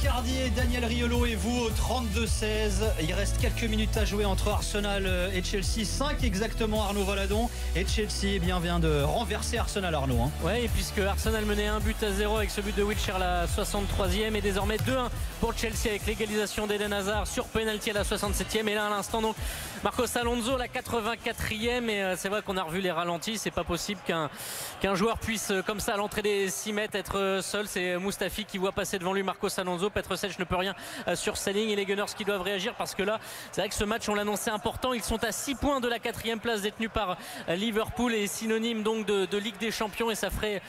Icardi et Daniel Riolo et vous au 32-16. Il reste quelques minutes à jouer entre Arsenal et Chelsea. 5 exactement, Arnaud Valadon. Et Chelsea vient de renverser Arsenal, Arnaud. Ouais, et puisque Arsenal menait 1-0 avec ce but de Wilshere la 63e et désormais 2-1 pour Chelsea avec l'égalisation d'Eden Hazard sur penalty à la 67e. Et là à l'instant donc Marcos Alonso la 84e. Et c'est vrai qu'on a revu les ralentis. C'est pas possible qu'un joueur puisse comme ça à l'entrée des 6 mètres être seul. C'est Mustafi qui voit passer devant lui Marcos Alonso. Petrovic ne peut rien sur sa ligne et les Gunners qui doivent réagir parce que là c'est vrai que ce match on l'annonçait important. Ils sont à 6 points de la 4e place détenue par Liverpool et synonyme donc de Ligue des Champions, et ça ferait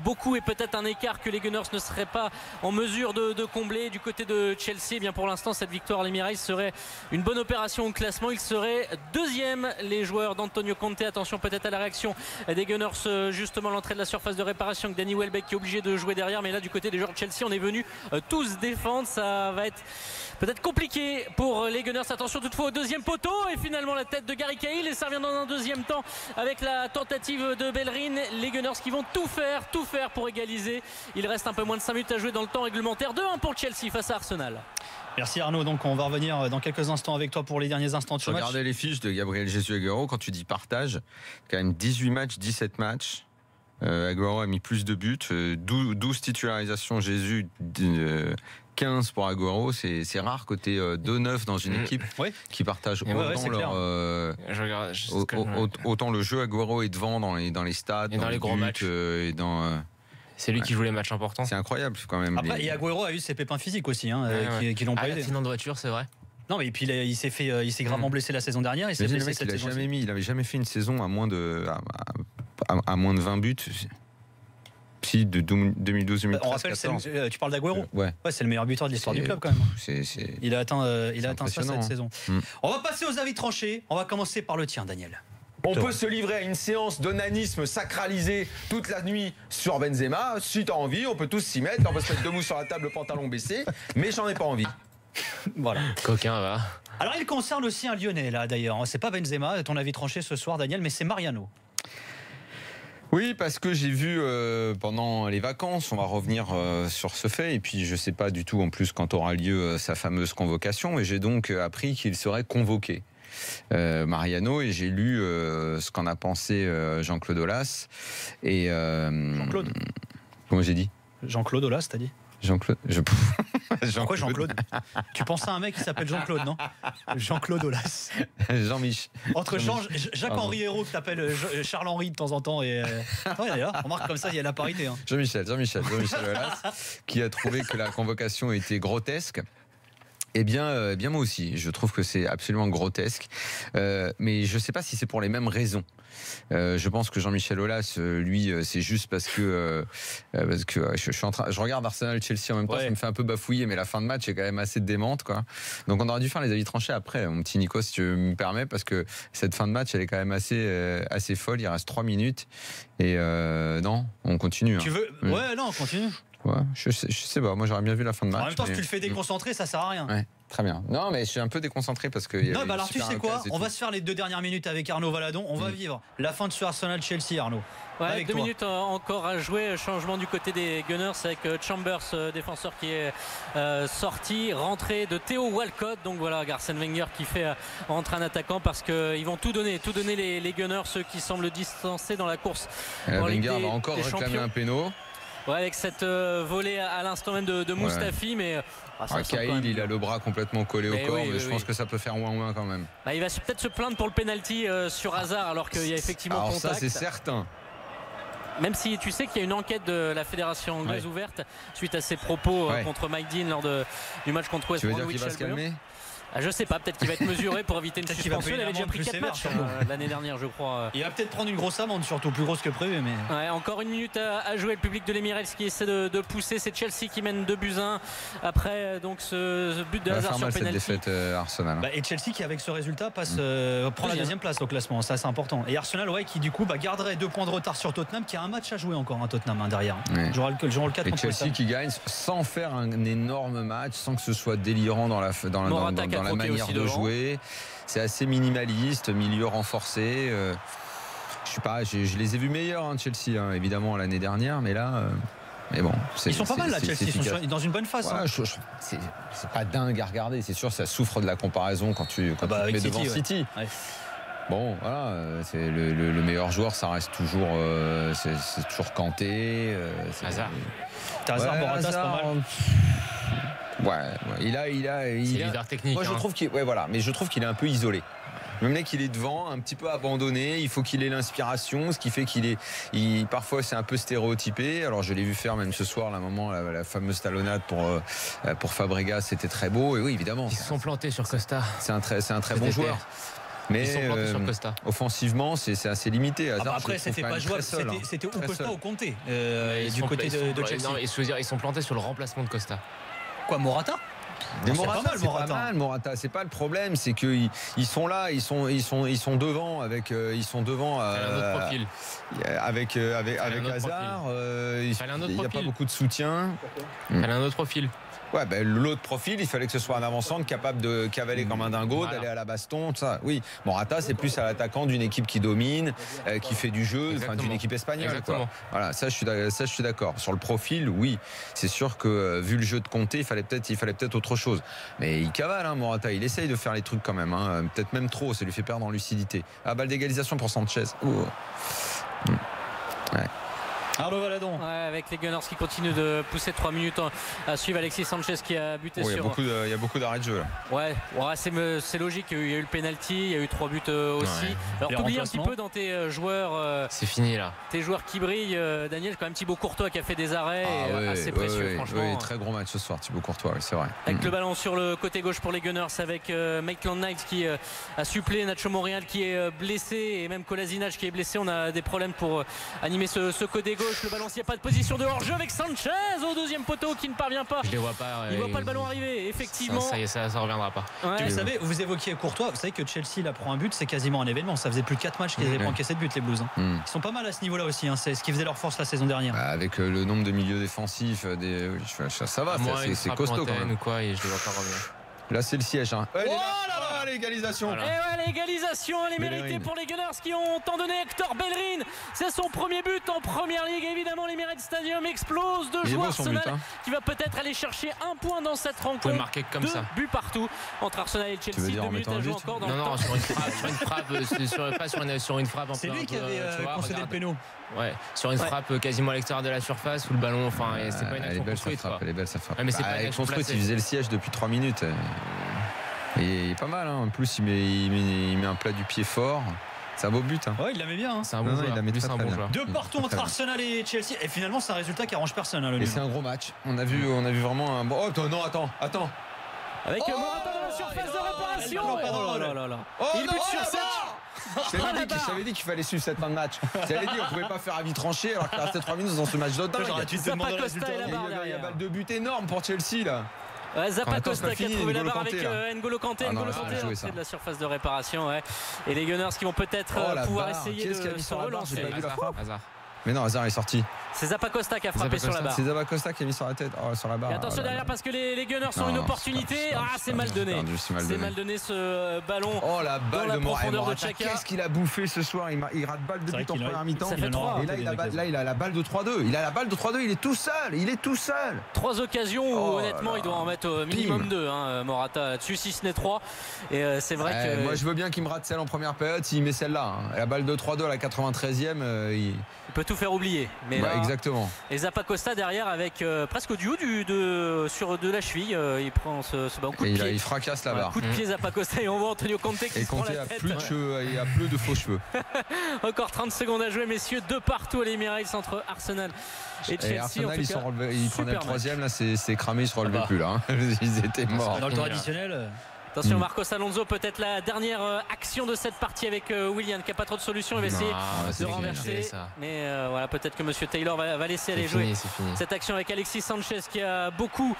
beaucoup et peut-être un écart que les Gunners ne seraient pas en mesure de combler. Du côté de Chelsea, bien pour l'instant cette victoire à l'Emirates serait une bonne opération au classement. Ils seraient deuxième, les joueurs d'Antonio Conte. Attention peut-être à la réaction des Gunners justement à l'entrée de la surface de réparation avec Danny Welbeck qui est obligé de jouer derrière, mais là du côté des joueurs de Chelsea on est venu tous défendre. Ça va être peut-être compliqué pour les Gunners. Attention toutefois au deuxième poteau et finalement la tête de Gary Cahill, et ça revient dans un deuxième temps avec la tentative de Bellerin. Les Gunners qui vont tout faire pour égaliser. Il reste un peu moins de 5 minutes à jouer dans le temps réglementaire. 2-1 pour Chelsea face à Arsenal. Merci Arnaud, donc on va revenir dans quelques instants avec toi pour les derniers instants de ce match. Regardez les fiches de Gabriel Jesus Agüero. Quand tu dis partage, quand même 18 matchs, 17 matchs. Agüero a mis plus de buts, 12 titularisations, Jésus 15 pour Agüero. C'est rare côté 2-9 dans une équipe qui partage autant le jeu. Agüero est devant dans les stades, et dans les gros matchs. C'est lui qui joue les matchs importants. C'est incroyable quand même. Après, et Agüero a eu ses pépins physiques aussi, qui l'ont pas aidé. L'accident de voiture, c'est vrai. Non, mais puis il s'est gravement blessé la saison dernière. Il n'avait jamais fait une saison à moins de 20 buts. Si, de 2012-2013. On rappelle, tu parles d'Agüero. Ouais, c'est le meilleur buteur de l'histoire du club quand même. Il a atteint ça cette saison. On va passer aux avis tranchés. On va commencer par le tien, Daniel. On peut se livrer à une séance d'onanisme sacralisée toute la nuit sur Benzema. Si t'as envie, on peut tous s'y mettre. On peut se mettre debout sur la table, le pantalon baissé. Mais j'en ai pas envie. Voilà. Coquin, va. Alors il concerne aussi un Lyonnais là d'ailleurs. C'est pas Benzema, ton avis tranché ce soir, Daniel, mais c'est Mariano. Oui, parce que j'ai vu pendant les vacances, on va revenir sur ce fait, et puis je sais pas du tout en plus quand aura lieu sa fameuse convocation, et j'ai donc appris qu'il serait convoqué. Mariano, et j'ai lu ce qu'en a pensé Jean-Claude Aulas. Et Jean-Claude. Comment j'ai dit? Jean-Claude Aulas, t'as dit? Jean-Claude. Pourquoi Jean-Claude? Tu penses à un mec qui s'appelle Jean-Claude, non? Jean-Claude Aulas. Jean-Mich. Entre Jacques-Henri Hérault, que t'appelles Charles-Henri de temps en temps, et. Non, d'ailleurs, remarque comme ça, il y a la parité. Jean-Michel Aulas, qui a trouvé que la convocation était grotesque. Eh bien moi aussi, je trouve que c'est absolument grotesque, mais je ne sais pas si c'est pour les mêmes raisons. Je pense que Jean-Michel Aulas, lui, c'est juste parce que je regarde Arsenal-Chelsea en même temps, ça me fait un peu bafouiller, mais la fin de match est quand même assez démente, quoi. Donc on aurait dû faire les avis tranchés après, mon petit Nico, si tu me permets, parce que cette fin de match, elle est quand même assez folle. Il reste 3 minutes et non, on continue. Tu veux? Ouais, non, on continue. Ouais, je sais pas, moi j'aurais bien vu la fin de match. En même temps, si tu le fais déconcentrer, ça sert à rien. Ouais, très bien. Non, mais je suis un peu déconcentré parce que. Non, bah alors tu sais quoi? On va se faire les 2 dernières minutes avec Arnaud Valadon. On va vivre la fin de ce Arsenal-Chelsea, Arnaud. Ouais, avec 2 minutes encore à jouer. Changement du côté des Gunners avec Chambers, défenseur qui est sorti. Rentrée de Theo Walcott. Donc voilà, Arsène Wenger qui fait rentrer un attaquant parce qu'ils vont tout donner les Gunners, ceux qui semblent distancés dans la course. Wenger va encore réclamer un péno. Ouais, avec cette volée à l'instant même de Mustafi, mais Cahill, il a le bras complètement collé au corps, mais je pense que ça peut faire ouin quand même. Il va peut-être se plaindre pour le penalty sur Hazard, alors qu'il y a effectivement contact. Ça, c'est certain. Même si tu sais qu'il y a une enquête de la fédération anglaise ouverte suite à ses propos contre Mike Dean lors du match contre West Bromwich. Tu veux dire qu'il va se calmer? Je sais pas, peut-être qu'il va être mesuré pour éviter une suspension. Il avait déjà pris 4 matchs l'année dernière, je crois. Il va peut-être prendre une grosse amende, surtout plus grosse que prévu. Mais... Ouais, encore 1 minute à jouer. Le public de l'Emirates qui essaie de pousser. C'est Chelsea qui mène 2-1 après donc ce but de Hazard sur penalty. Cette défaite Arsenal. Et Chelsea qui avec ce résultat prend la 2e place au classement. Ça c'est important. Et Arsenal qui du coup garderait 2 points de retard sur Tottenham, qui a un match à jouer encore, Tottenham derrière. Jouera le 4 et Chelsea qui gagne sans faire un énorme match, sans que ce soit délirant dans la manière de jouer. C'est assez minimaliste, milieu renforcé. Je sais pas, je les ai vus meilleurs, Chelsea, évidemment l'année dernière, mais là. Mais bon, ils sont pas mal là, Chelsea. Ils sont dans une bonne phase. Ouais, c'est pas dingue à regarder. C'est sûr, ça souffre de la comparaison quand tu te mets devant City. Ouais. Bon, voilà, c'est le meilleur joueur, ça reste toujours, c'est toujours Kanté. Hazard. Hazard, Morata, c'est pas mal. Ouais, il a leader technique. Moi, je trouve mais je trouve qu'il est un peu isolé. Le mec, il est devant, un petit peu abandonné. Il faut qu'il ait l'inspiration, ce qui fait parfois c'est un peu stéréotypé. Alors je l'ai vu faire même ce soir, la fameuse talonnade pour Fabregas, c'était très beau. Et oui, évidemment. Ils se sont plantés sur Costa. C'est un très bon joueur. Mais ils sont plantés sur Costa. Offensivement, c'est assez limité. Hazard, après, c'était pas jouable. C'était ou Costa ou Kanté du côté de Chelsea. Non, ils sont plantés sur le remplacement de Costa. Quoi, Morata? Mais Morata, c'est pas mal, Morata. C'est pas le problème, c'est qu'ils sont là, ils sont devant avec un autre profil. avec Hazard. Il n'y a pas beaucoup de soutien. Elle a un autre profil. Ouais, l'autre profil, il fallait que ce soit un avant-centre capable de cavaler comme un dingo, d'aller à la baston, tout ça. Oui, Morata, c'est plus à l'attaquant d'une équipe qui domine, qui fait du jeu, d'une équipe espagnole. Exactement. Voilà, ça je suis d'accord. Sur le profil, oui, c'est sûr que vu le jeu de Kanté, il fallait peut-être autre chose. Mais il cavale, hein, Morata, il essaye de faire les trucs quand même, hein, peut-être même trop, ça lui fait perdre en lucidité. Ah, balle d'égalisation pour Sanchez. Ouais. Arnaud Valadon. Ouais, avec les Gunners qui continuent de pousser 3 minutes à suivre Alexis Sanchez qui a buté sur. Il y a beaucoup d'arrêts de jeu là. Ouais, c'est logique. Il y a eu le penalty, il y a eu 3 buts aussi. Ouais. Alors t'oublies un petit peu dans tes joueurs. C'est fini là. Tes joueurs qui brillent, Daniel, quand même Thibaut Courtois qui a fait des arrêts assez précieux, franchement. Oui, très gros match ce soir, Thibaut Courtois, c'est vrai. Avec le ballon sur le côté gauche pour les Gunners, avec Maitland-Niles qui a supplé Nacho Monreal qui est blessé et même Kolasinac qui est blessé. On a des problèmes pour animer ce côté gauche. Le ballon, s'il n'y a pas de position de hors-jeu avec Sanchez au deuxième poteau qui ne parvient pas. Je les vois pas. Il ne voit pas le ballon arriver, effectivement. Ça reviendra pas. Ouais. Vous savez, vous évoquiez Courtois, vous savez que Chelsea là prend un but, c'est quasiment un événement. Ça faisait plus de 4 matchs qu'ils avaient pas encaissé de but, les Blues. Ils sont pas mal à ce niveau-là aussi, hein. C'est ce qui faisait leur force la saison dernière. Avec le nombre de milieux défensifs, ça va, c'est costaud quand même. Ou quoi, et je ne vois pas revenir. Là, c'est le siège. Hein. L'égalisation. Voilà. Et ouais, l'égalisation, elle est méritée pour les Gunners qui ont tant donné. Hector Bellerin, c'est son premier but en première ligue. Évidemment, l'Emirates Stadium explose de joie. Arsenal qui va peut-être aller chercher un point dans cette rencontre. Le marquer comme ça. Buts partout entre Arsenal et Chelsea. 2 minutes à jouer encore dans le temps. Non, sur une frappe, pas sur une frappe. C'est lui qui avait concédé le péno. Ouais, sur une frappe quasiment à l'extérieur de la surface où le ballon, c'est pas une action construite. Elle est belle sa frappe. Mais c'est pas construite, il faisait le siège depuis 3 minutes. Et il est pas mal, hein. En plus il met un plat du pied fort. C'est un beau but. Hein. Ouais, il la met bien. Hein. C'est un bon joueur. Il la met très bien. De partout entre Arsenal et Chelsea. Et finalement, c'est un résultat qui arrange personne. Hein, et c'est un gros match. On a vu vraiment un bon. Oh non, attends. Avec Morata dans la surface de réparation. Oh là là. Il bute sur 7. Je t'avais dit qu'il fallait suivre cette fin de match. J'avais dit qu'on pouvait pas faire avis tranché alors qu'il restait 3 minutes dans ce match de dingue. Il y a balle de but énorme pour Chelsea là. Zappa Costa qui a trouvé la barre avec N'Golo Kanté. N'Golo Kanté, c'est de la surface de réparation. Ouais. Et les Gunners qui vont peut-être pouvoir essayer de se relancer. Mais non, Hazard est sorti. C'est Zappa Costa qui a frappé sur la barre. C'est Zappa Costa qui a mis sur la tête, sur la barre. Et attention derrière parce que les Gunners ont une opportunité. C'est mal donné. C'est mal donné ce ballon. Oh la balle de Morata. Qu'est-ce qu'il a bouffé ce soir? Il rate balle de but en première mi-temps. Ça fait 3. Et là il a la balle de 3-2. Il a la balle de 3-2. Il est tout seul. 3 occasions où honnêtement il doit en mettre au minimum 2. Morata là-dessus, si ce n'est 3. Et c'est vrai que. Moi je veux bien qu'il me rate celle en première période s'il met celle-là. La balle de 3-2 à la 93e. Il peut tout faire oublier. Mais là, exactement. Et Zappa Costa derrière avec presque au duo sur de la cheville. Il prend ce coup de pied. Il fracasse la barre. Coup de pied Zappa Costa et on voit Antonio Conte qui se prend la tête. Il a plus de faux cheveux. Encore 30 secondes à jouer, messieurs. De partout à l'Emirates entre Arsenal et Chelsea. Arsenal, ils prenaient le 3e. Là, c'est cramé, ils se relevaient plus. Là. Ils étaient morts. Dans le temps additionnel. Attention, Marcos Alonso, peut-être la dernière action de cette partie avec Willian qui n'a pas trop de solutions. Il va essayer de renverser. Mais voilà, peut-être que Monsieur Taylor va laisser aller jouer cette action avec Alexis Sanchez qui a beaucoup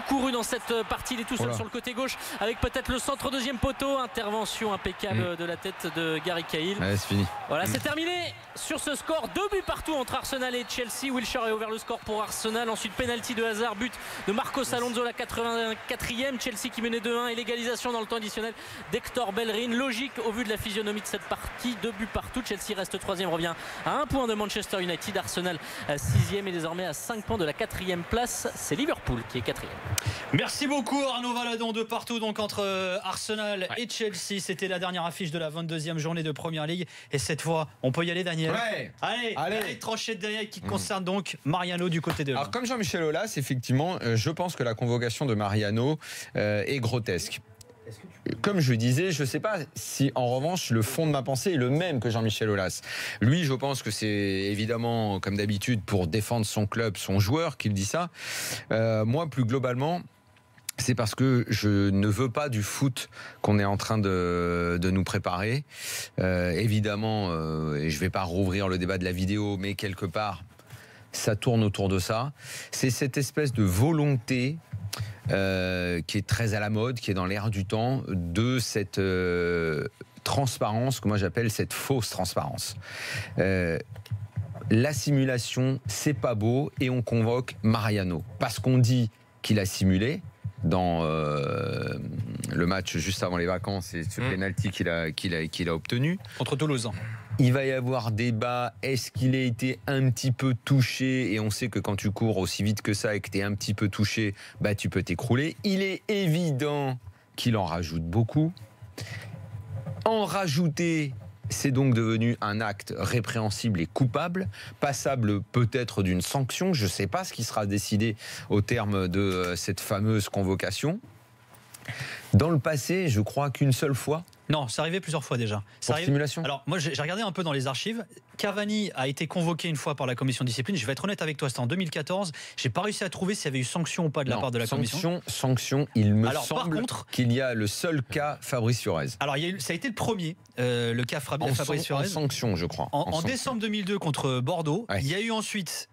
couru dans cette partie. Il est tout seul sur le côté gauche avec peut-être le centre deuxième poteau. Intervention impeccable de la tête de Gary Cahill. Ouais, c'est fini. Voilà, c'est terminé sur ce score. 2 buts partout entre Arsenal et Chelsea. Wilshere a ouvert le score pour Arsenal. Ensuite, penalty de Hazard, but de Marcos Alonso, la 84e. Chelsea qui menait 2-1. et l'égalisation dans le temps additionnel d'Hector Bellerin. Logique au vu de la physionomie de cette partie. 2 buts partout. Chelsea reste 3e, revient à 1 point de Manchester United. Arsenal 6e et désormais à 5 points de la 4e place. C'est Liverpool qui est 4e. Merci beaucoup Arnaud Valadon, de partout donc entre Arsenal et Chelsea. C'était la dernière affiche de la 22e journée de Première Ligue. Et cette fois, on peut y aller, Daniel. Ouais. Allez, tranchée de Daniel qui concerne donc Mariano du côté de. Alors comme Jean-Michel Aulas, effectivement, je pense que la convocation de Mariano est grotesque. Comme je disais, je ne sais pas si en revanche le fond de ma pensée est le même que Jean-Michel Aulas. Lui, je pense que c'est évidemment, comme d'habitude, pour défendre son club, son joueur qu'il dit ça. Moi, plus globalement, c'est parce que je ne veux pas du foot qu'on est en train de nous préparer. Évidemment, et je ne vais pas rouvrir le débat de la vidéo, mais quelque part, ça tourne autour de ça. C'est cette espèce de volonté qui est très à la mode, qui est dans l'air du temps, de cette transparence que moi j'appelle cette fausse transparence. La simulation, c'est pas beau, et on convoque Mariano parce qu'on dit qu'il a simulé dans le match juste avant les vacances et ce penalty qu'il a obtenu Contre Toulouse. Il va y avoir débat, est-ce qu'il a été un petit peu touché? Et on sait que quand tu cours aussi vite que ça et que tu es un petit peu touché, bah tu peux t'écrouler. Il est évident qu'il en rajoute beaucoup. En rajouter, c'est donc devenu un acte répréhensible et coupable, passable peut-être d'une sanction. Je ne sais pas ce qui sera décidé au terme de cette fameuse convocation. Dans le passé, je crois qu'une seule fois. Non, c'est arrivé plusieurs fois déjà. Pour simulation. Alors, moi, j'ai regardé un peu dans les archives. Cavani a été convoqué une fois par la commission de discipline. Je vais être honnête avec toi, c'était en 2014. J'ai pas réussi à trouver s'il y avait eu sanction ou pas de la part de la commission. Sanction, il me semble par contre, qu'il y a le seul cas Fabrice Fiorez. Alors, ça a été le premier, le cas Fabrice Fiorez. En sanction, je crois. En décembre 2002 contre Bordeaux. Ouais. Il y a eu ensuite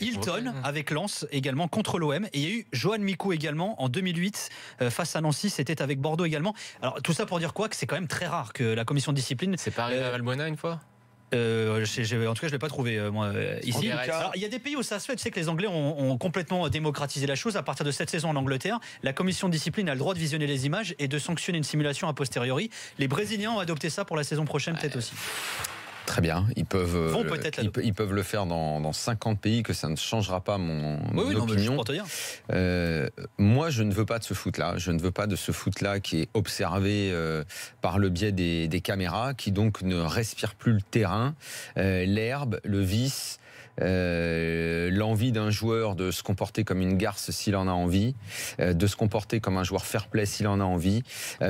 Hilton avec Lens également contre l'OM, et il y a eu Johan Mikou également en 2008 face à Nancy, c'était avec Bordeaux également. Alors tout ça pour dire quoi, que c'est quand même très rare que la commission de discipline. C'est pas arrivé à Valbuena une fois? En tout cas, je ne l'ai pas trouvé moi ici. Alors, il y a des pays où ça se fait. Tu sais que les Anglais ont complètement démocratisé la chose. À partir de cette saison en Angleterre, la commission de discipline a le droit de visionner les images et de sanctionner une simulation a posteriori. Les Brésiliens ont adopté ça pour la saison prochaine, peut-être aussi. Très bien, ils peuvent le faire dans 50 pays, que ça ne changera pas mon opinion. Pour te dire. Moi, je ne veux pas de ce foot-là. Je ne veux pas de ce foot-là qui est observé par le biais des caméras, qui donc ne respire plus le terrain, l'herbe, le vice. L'envie d'un joueur de se comporter comme une garce s'il en a envie, de se comporter comme un joueur fair-play s'il en a envie,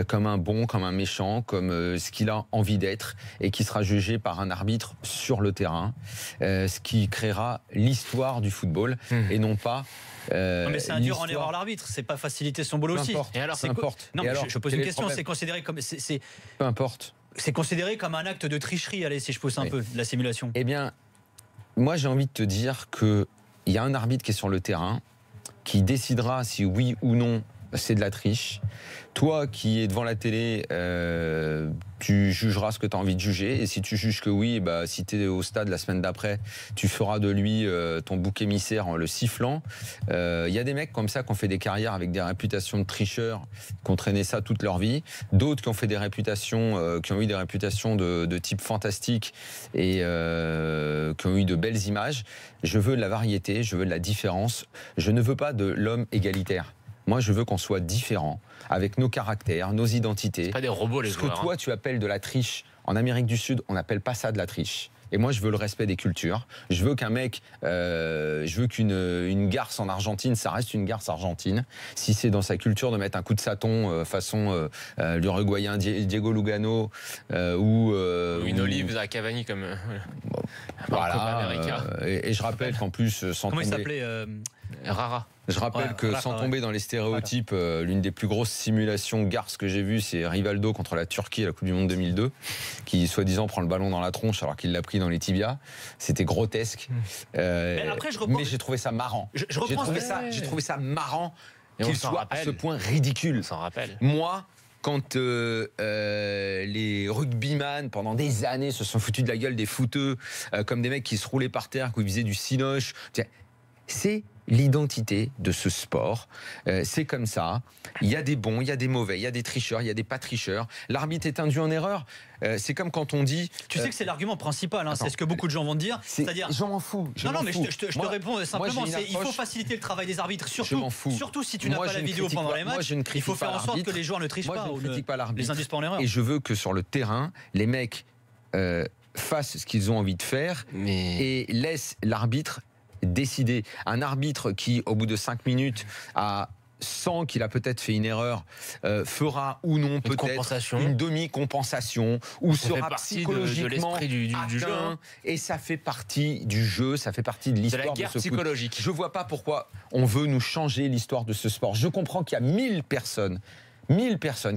comme un bon, comme un méchant, comme ce qu'il a envie d'être, et qui sera jugé par un arbitre sur le terrain, ce qui créera l'histoire du football et non pas. Non, mais c'est induire en erreur l'arbitre, c'est pas faciliter son boulot aussi. Et alors, non, alors, je pose une question, c'est considéré comme peu importe. C'est considéré comme un acte de tricherie, allez, si je pousse un peu la simulation. Eh bien, moi, j'ai envie de te dire qu'il y a un arbitre qui est sur le terrain, qui décidera si oui ou non c'est de la triche. Toi qui es devant la télé, tu jugeras ce que tu as envie de juger. Et si tu juges que oui, bah, si tu es au stade la semaine d'après, tu feras de lui ton bouc émissaire en le sifflant. Il y a des mecs comme ça qui ont fait des carrières avec des réputations de tricheurs, qui ont traîné ça toute leur vie. D'autres qui ont fait des réputations, qui ont eu des réputations de type fantastique et qui ont eu de belles images. Je veux de la variété, je veux de la différence. Je ne veux pas de l'homme égalitaire. Moi, je veux qu'on soit différents, avec nos caractères, nos identités. C'est pas des robots, les joueurs. Ce que toi, tu appelles de la triche, en Amérique du Sud, on n'appelle pas ça de la triche. Et moi, je veux le respect des cultures. Je veux qu'un mec, je veux qu'une garce en Argentine, ça reste une garce argentine. Si c'est dans sa culture de mettre un coup de saton façon l'Uruguayen Diego Lugano ou une olive à Cavani comme voilà. Et je rappelle qu'en plus, sans comment tomber, il s'appelait Rara. Je rappelle que sans tomber dans les stéréotypes, l'une des plus grosses simulations garces que j'ai vues, c'est Rivaldo contre la Turquie à la Coupe du Monde 2002, qui soi-disant prend le ballon dans la tronche alors qu'il l'a pris dans les tibias. C'était grotesque. Mais j'ai trouvé ça marrant. J'ai trouvé ça marrant qu'il soit à ce point ridicule. On s'en rappelle. Moi, quand les rugbyman pendant des années se sont foutus de la gueule des footeux, comme des mecs qui se roulaient par terre, qui faisaient du cinoche, c'est l'identité de ce sport. C'est comme ça. Il y a des bons, il y a des mauvais, il y a des tricheurs, il y a des pas tricheurs. L'arbitre est induit en erreur. C'est comme quand on dit... Tu sais que c'est l'argument principal, hein, c'est ce que beaucoup de gens vont te dire. C'est-à-dire... Je m'en fous. Non, mais je te réponds simplement. Il faut faciliter le travail des arbitres, surtout si tu n'as pas la vidéo pendant les matchs. Il faut faire en sorte que les joueurs ne trichent pas ou les induisent pas en erreur. Et je veux que sur le terrain, les mecs fassent ce qu'ils ont envie de faire et laissent l'arbitre décider. Un arbitre qui, au bout de 5 minutes, sent qu'il a peut-être fait une erreur, fera ou non peut-être une demi-compensation ou sera psychologiquement du jeu. Et ça fait partie du jeu, ça fait partie de l'histoire de ce psychologique. Je vois pas pourquoi on veut nous changer l'histoire de ce sport. Je comprends qu'il y a 1000 personnes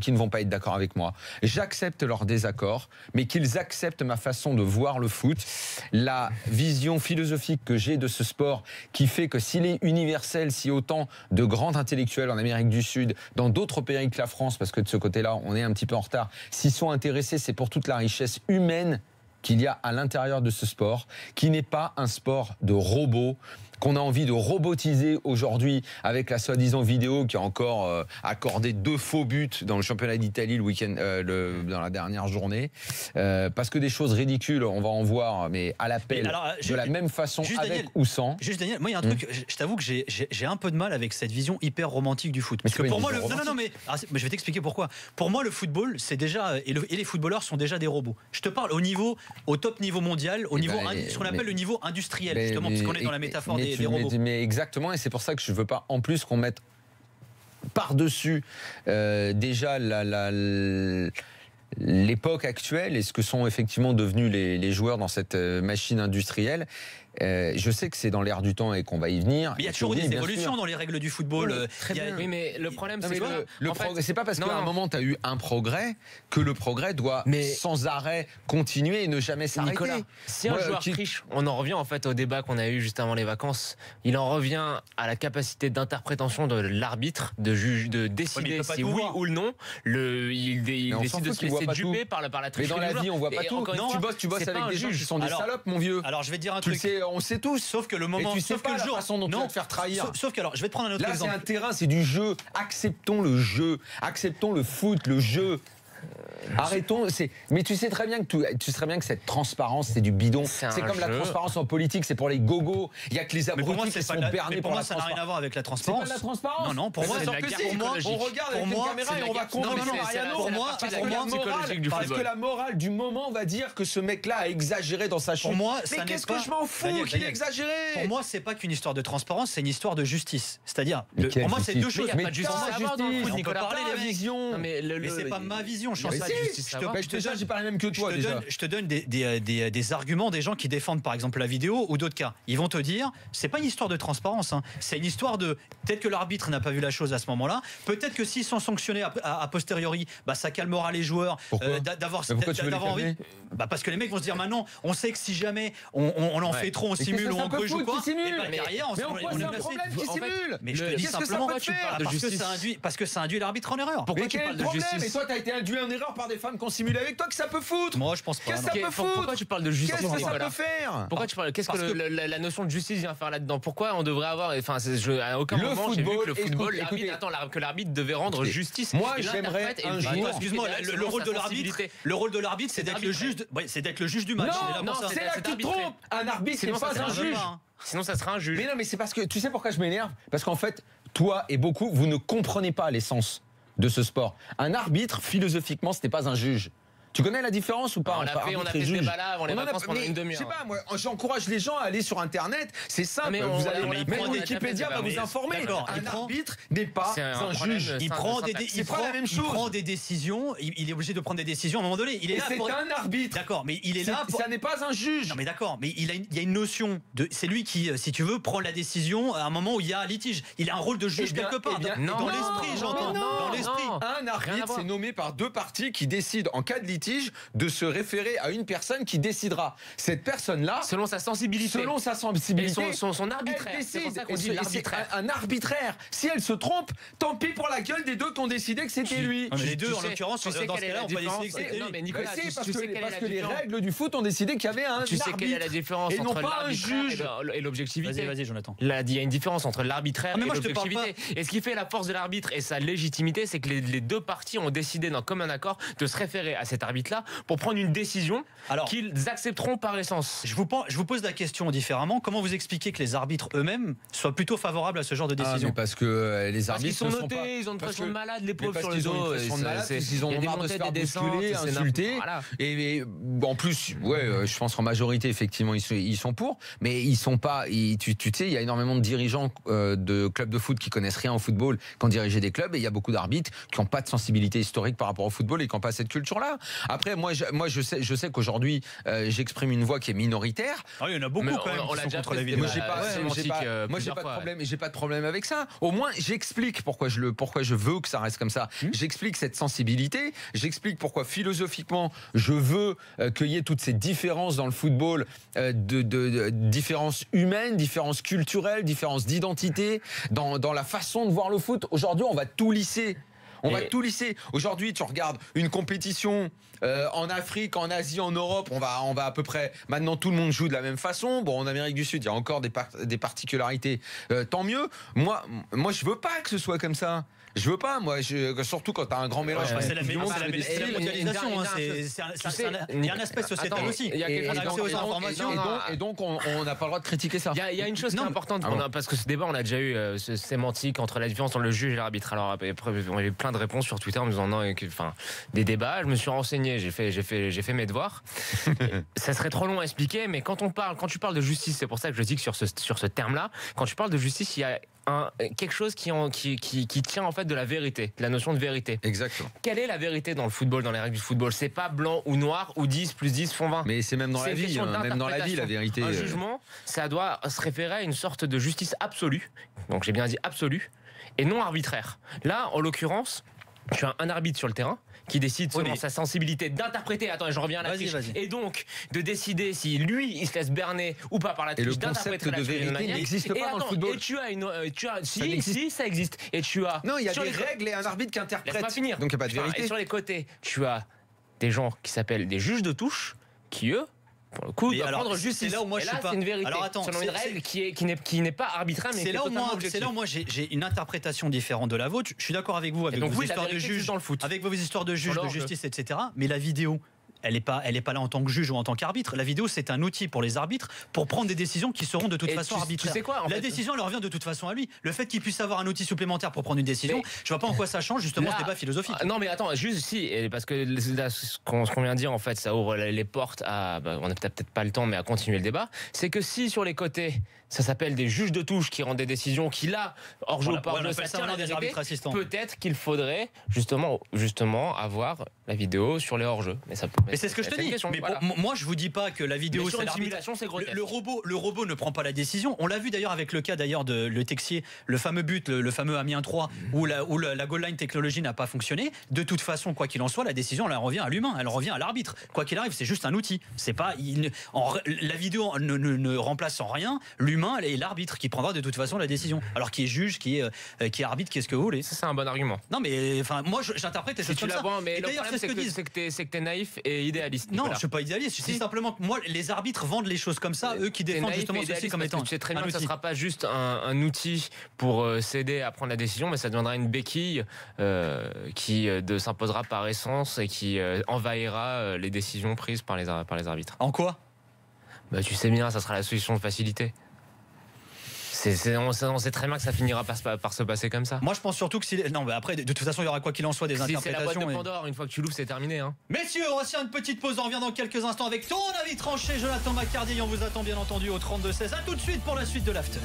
qui ne vont pas être d'accord avec moi. J'accepte leur désaccord, mais qu'ils acceptent ma façon de voir le foot, la vision philosophique que j'ai de ce sport, qui fait que s'il est universel, si autant de grands intellectuels en Amérique du Sud, dans d'autres pays que la France, parce que de ce côté-là, on est un petit peu en retard, s'y sont intéressés, c'est pour toute la richesse humaine qu'il y a à l'intérieur de ce sport, qui n'est pas un sport de robots, qu'on a envie de robotiser aujourd'hui avec la soi-disant vidéo qui a encore accordé 2 faux buts dans le championnat d'Italie le week-end, dans la dernière journée. Parce que des choses ridicules, on va en voir, mais à l'appel, de la même façon, avec Daniel, ou sans. Juste Daniel, moi il y a un truc, je t'avoue que j'ai un peu de mal avec cette vision hyper romantique du foot. Parce que pour moi, mais je vais t'expliquer pourquoi. Pour moi, le football, c'est déjà, et les footballeurs sont déjà des robots. Je te parle au top niveau mondial, ce qu'on appelle le niveau industriel, justement, parce qu'on est dans la métaphore des robots. Mais exactement, et c'est pour ça que je ne veux pas en plus qu'on mette par-dessus déjà l'époque actuelle et ce que sont effectivement devenus les joueurs dans cette machine industrielle. Je sais que c'est dans l'air du temps et qu'on va y venir. Mais il y a toujours eu des évolutions dans les règles du football. Oui, mais le problème, c'est quoi c'est pas parce qu'à un moment, tu as eu un progrès que le progrès doit sans arrêt continuer et ne jamais s'arrêter. Nicolas, si un joueur triche, on en revient en fait au débat qu'on a eu juste avant les vacances. Il en revient à la capacité d'interprétation de l'arbitre, de décider si oui ou non. Il décide de se laisser duper par la tricherie. Mais dans la vie, on voit pas tout. Tu bosses avec des gens qui sont des salopes, mon vieux. Alors, je vais te dire un truc. On sait tous. Sauf que le moment, sauf que le jour, façon dont tu vas te faire trahir. Sauf que alors, je vais te prendre un autre exemple. Là, c'est un terrain, c'est du jeu. Acceptons le jeu. Acceptons le foot, le jeu. Arrêtons. Mais tu sais très bien que cette transparence, c'est du bidon. C'est comme la transparence en politique, c'est pour les gogos. Il y a que les abrutis qui sont bernés. Pour moi, ça n'a rien à voir avec la transparence. C'est pas de la transparence. Non, pour moi, on regarde avec une caméra et on va comprendre. Parce que la morale du moment va dire que ce mec-là a exagéré dans sa chute. Pour moi, mais qu'est-ce que je m'en fous qu'il ait exagéré? Pour moi, c'est pas qu'une histoire de transparence, c'est une histoire de justice. C'est-à-dire, pour moi, c'est deux choses. Il n'y a pas de justice à avoir dans le foot, on peut parler les visions. Mais c'est pas ma vision. J'ai pas la même que toi. Je te donne des arguments des gens qui défendent par exemple la vidéo ou d'autres cas. Ils vont te dire, c'est pas une histoire de transparence, c'est une histoire de peut-être que l'arbitre n'a pas vu la chose à ce moment-là. Peut-être que s'ils sont sanctionnés a posteriori, ça calmera les joueurs d'avoir envie. Parce que les mecs vont se dire maintenant, on sait que si jamais on en fait trop, on simule ou on gruge ou quoi, et derrière on est un problème qui simule. Mais je te dis simplement parce que ça induit l'arbitre en erreur. Pourquoi tu parles de justice? Mais toi, t'as été induit en erreur par des femmes qu'on simule avec toi, que ça peut foutre? Moi, je pense pas. Qu'est-ce que ça peut foutre? Pourquoi tu parles de justice? Qu'est-ce que ça peut faire? Pourquoi tu parles? Qu'est-ce que la notion de justice vient faire là-dedans? Pourquoi on devrait avoir? Enfin, à aucun moment j'ai vu que le football, que l'arbitre devait rendre justice. Moi, j'aimerais un jour. Excuse-moi, le rôle de l'arbitre, c'est d'être le juge. C'est d'être le juge du match. Non, c'est là que tu te trompes. Un arbitre, c'est pas un juge. Sinon, ça sera un juge. Mais non, mais c'est parce que tu sais pourquoi je m'énerve? Parce qu'en fait, toi et beaucoup, vous ne comprenez pas l'essence de ce sport. Un arbitre, philosophiquement, ce n'est pas un juge. Tu connais la différence ou pas? On a fait ce débat-là avant les vacances pendant une demi-heure. Je sais pas, moi, j'encourage les gens à aller sur Internet. C'est simple. Vous allez même Wikipédia va vous informer. Un arbitre n'est pas un juge. Il prend des décisions. Il est obligé de prendre des décisions à un moment donné. Il est là pour. C'est un arbitre. D'accord, mais il est là. Ça n'est pas un juge. Non, mais d'accord, mais il y a une notion de. C'est lui qui, si tu veux, prend la décision à un moment où il y a un litige. Il a un rôle de juge quelque part. Dans l'esprit, j'entends. Dans l'esprit. Un arbitre, c'est nommé par deux parties qui décident en cas de litige litige de se référer à une personne qui décidera. Cette personne-là, selon sa sensibilité, et son arbitraire. C'est pour ça qu'on dit l'arbitraire. un arbitraire. Si elle se trompe, tant pis pour la gueule des deux qui ont décidé que c'était lui. Mais les deux, en l'occurrence, dans ce cas-là, on peut décider que c'était lui. Non, mais Nicolas, parce que les règles du foot ont décidé qu'il y avait un arbitre. Tu sais quelle est la différence entre l'arbitraire et l'objectivité. Vas-y, Jonathan. Il y a une différence entre l'arbitraire et l'objectivité. Et ce qui fait la force de l'arbitre et sa légitimité, c'est que les deux parties ont décidé d'un commun accord de se référer à cet arbitre-là pour prendre une décision qu'ils accepteront par essence. Je vous pose la question différemment. Comment vous expliquez que les arbitres eux-mêmes soient plutôt favorables à ce genre de décision? Parce que les arbitres sont notés, ils ont une pression de malade, les pauvres sur le dos. Ils ont marre de se faire bousculer, insulter. Et en plus, je pense qu'en majorité, effectivement, ils sont pour, mais ils sont pas. Tu sais, il y a énormément de dirigeants de clubs de foot qui connaissent rien au football, qui ont dirigé des clubs, et il y a beaucoup d'arbitres qui n'ont pas de sensibilité historique par rapport au football et qui n'ont pas cette culture-là. Après, moi, je sais qu'aujourd'hui, j'exprime une voix qui est minoritaire. Il y en a beaucoup quand même qui sont contre la vidéo. Moi, j'ai pas de problème avec ça. Au moins, j'explique pourquoi je veux que ça reste comme ça. J'explique cette sensibilité. J'explique pourquoi philosophiquement je veux qu'il y ait toutes ces différences dans le football, de différences humaines, différences culturelles, différences d'identité, dans la façon de voir le foot. Aujourd'hui, on va tout lisser. Tout lisser. Aujourd'hui, tu regardes une compétition en Afrique, en Asie, en Europe, on va à peu près. Maintenant, tout le monde joue de la même façon. Bon, en Amérique du Sud, il y a encore des particularités. Tant mieux. Moi, je veux pas que ce soit comme ça. Je veux pas, moi, surtout quand t'as un grand mélange. C'est la mondialisation. Il y a un aspect sociétal aussi. Il y a accès aux informations. Et donc, on n'a pas le droit de critiquer ça. Il y a une chose qui est importante, parce que ce débat, on a déjà eu ce sémantique entre la différence entre le juge et l'arbitre. Alors après, on a eu plein de réponses sur Twitter en me disant non, des débats. Je me suis renseigné, j'ai fait mes devoirs. Ça serait trop long à expliquer, mais quand tu parles de justice, c'est pour ça que je dis que sur ce terme-là, quand tu parles de justice, il y a quelque chose qui tient en fait de la vérité, de la notion de vérité. Exactement. Quelle est la vérité dans le football, dans les règles du football? C'est pas blanc ou noir ou 10 plus 10 font 20. Mais c'est même dans la vie, la vérité. Un jugement, ça doit se référer à une sorte de justice absolue. Donc j'ai bien dit absolue et non arbitraire. Là, en l'occurrence, tu as un arbitre sur le terrain qui décide selon sa sensibilité d'interpréter, attends, je reviens à la triche, et donc de décider si lui il se laisse berner ou pas par la triche, d'interpréter la triche d'une manière. N'existe pas dans le football. Et tu as si ça existe. Et tu as non, il y a des règles et un arbitre qui interprète. Laisse-moi finir. Donc il n'y a pas de vérité. Et sur les côtés, tu as des gens qui s'appellent des juges de touche qui eux pour le coup, doit prendre justice. C'est là où moi je suis pas. C'est une vérité. Alors attends, selon une règle qui n'est pas arbitraire, mais c'est là où moi j'ai une interprétation différente de la vôtre. Je suis d'accord avec vous avec vos histoires de juges, avec vos histoires de juges, de justice, etc. Mais la vidéo, elle est pas là en tant que juge ou en tant qu'arbitre. La vidéo, c'est un outil pour les arbitres pour prendre des décisions qui seront de toute façon arbitraires. Tu sais quoi, la décision, elle revient de toute façon à lui. Le fait qu'il puisse avoir un outil supplémentaire pour prendre une décision, je vois pas en quoi ça change justement ce débat philosophique. Non, mais attends, juste si, parce que là, ce qu'on vient de dire, en fait, ça ouvre les portes à. On n'a peut-être pas le temps, mais à continuer le débat. C'est que si sur les côtés, ça s'appelle des juges de touche qui rendent des décisions, qui là, hors jeu ou pas hors jeu, ça tient la vérité, peut-être qu'il faudrait justement avoir la vidéo sur les hors-jeux. Mais c'est ce que je te dis. Mais voilà. Moi, je vous dis pas que la vidéo, c'est simulation, c'est grotesque. Le robot ne prend pas la décision. On l'a vu d'ailleurs avec le cas de Le Texier, le fameux but, le fameux Amiens 3, où la goal line technologie n'a pas fonctionné. De toute façon, quoi qu'il en soit, la décision, elle revient à l'humain, elle revient à l'arbitre. Quoi qu'il arrive, c'est juste un outil. C'est pas la vidéo ne remplace en rien l'humain et l'arbitre qui prendra de toute façon la décision. Alors qui est juge, qui est arbitre, qu'est-ce que vous voulez. Ça, c'est un bon argument. Non, mais enfin, moi, j'interprète si tu la vois, mais le problème, c'est que t'es naïf et idéaliste. Non, je suis pas idéaliste. C'est simplement que moi, les arbitres vendent les choses comme ça, eux qui défendent justement ceci comme étant. Tu sais très bien que ça sera pas juste un outil pour s'aider à prendre la décision, mais ça deviendra une béquille qui s'imposera par essence et qui envahira les décisions prises par les arbitres. En quoi? Tu sais bien, ça sera la solution de facilité. On sait très bien que ça finira par se passer comme ça. Moi, je pense surtout que non, mais après, de toute façon, il y aura quoi qu'il en soit des interprétations. C'est la boîte de Pandore. Une fois que tu l'ouvres, c'est terminé. Messieurs, on va faire une petite pause. On revient dans quelques instants avec ton avis tranché, Jonathan Macardy. On vous attend bien entendu au 32-16. À tout de suite pour la suite de l'after.